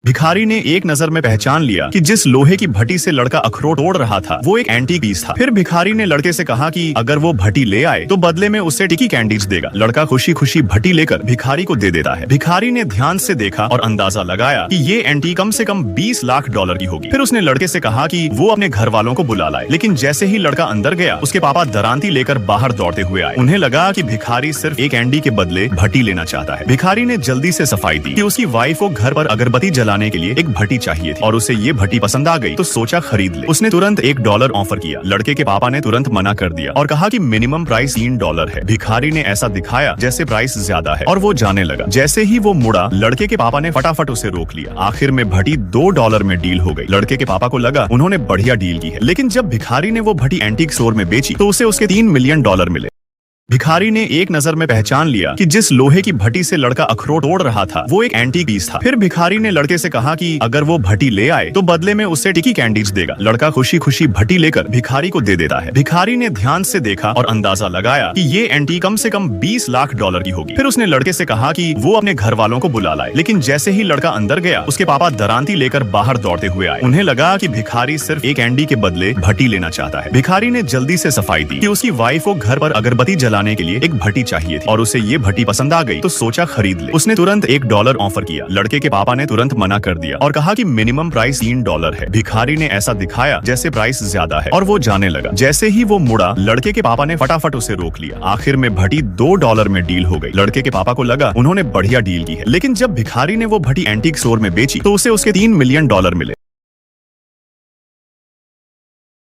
भिखारी ने एक नजर में पहचान लिया कि जिस लोहे की भट्टी से लड़का अखरोट तोड़ रहा था वो एक एंटीक पीस था। फिर भिखारी ने लड़के से कहा कि अगर वो भट्टी ले आए तो बदले में उससे टिकी कैंडीज देगा। लड़का खुशी खुशी भट्टी लेकर भिखारी को दे देता है। भिखारी ने ध्यान से देखा और अंदाजा लगाया कि ये एंटीक कम से कम 20 लाख डॉलर की होगी। फिर उसने लड़के से कहा कि वो अपने घर वालों को बुला लाए। लेकिन जैसे ही लड़का अंदर गया उसके पापा दरांती लेकर बाहर दौड़ते हुए आए। उन्हें लगा कि भिखारी सिर्फ एक एंडी के बदले भट्टी लेना चाहता है। भिखारी ने जल्दी से सफाई दी कि उसकी वाइफ को घर पर अगरबत्ती जलाने के लिए एक भट्टी चाहिए थी और उसे ये भट्टी पसंद आ गई तो सोचा खरीद ले। उसने तुरंत $1 ऑफर किया। लड़के के पापा ने तुरंत मना कर दिया और कहा कि मिनिमम प्राइस $3 है। भिखारी ने ऐसा दिखाया जैसे प्राइस ज्यादा है और वो जाने लगा। जैसे ही वो मुड़ा लड़के के पापा ने फटाफट उसे रोक लिया। आखिर में भट्टी $2 में डील हो गई। लड़के के पापा को लगा उन्होंने बढ़िया डील की है। लेकिन जब भिखारी ने वो भट्टी एंटीक स्टोर में बेची तो उसे उसके $3 मिलियन मिले। भिखारी ने एक नजर में पहचान लिया कि जिस लोहे की भट्टी से लड़का अखरोट तोड़ रहा था वो एक एंटीक पीस था। फिर भिखारी ने लड़के से कहा कि अगर वो भट्टी ले आए तो बदले में उससे टिकी कैंडीज देगा। लड़का खुशी खुशी भट्टी लेकर भिखारी को दे देता है। भिखारी ने ध्यान से देखा और अंदाजा लगाया कि ये एंटीक कम से कम 20 लाख डॉलर की होगी। फिर उसने लड़के से कहा कि वो अपने घर वालों को बुला लाए। लेकिन जैसे ही लड़का अंदर गया उसके पापा दरांती लेकर बाहर दौड़ते हुए आए। उन्हें लगा कि भिखारी सिर्फ एक एंडी के बदले भट्टी लेना चाहता है। भिखारी ने जल्दी से सफाई दी कि उसकी वाइफ को घर पर अगरबत्ती जलाने के लिए एक भट्टी चाहिए थी और उसे ये भट्टी पसंद आ गई तो सोचा खरीद ले। उसने तुरंत $1 ऑफर किया। लड़के के पापा ने तुरंत मना कर दिया और कहा कि मिनिमम प्राइस $3 है। भिखारी ने ऐसा दिखाया जैसे प्राइस ज्यादा है और वो जाने लगा। जैसे ही वो मुड़ा लड़के के पापा ने फटाफट उसे रोक लिया। आखिर में भट्टी $2 में डील हो गई। लड़के के पापा को लगा उन्होंने बढ़िया डील की है। लेकिन जब भिखारी ने वो भट्टी एंटीक स्टोर में बेची तो उसे उसके $3 मिलियन मिले।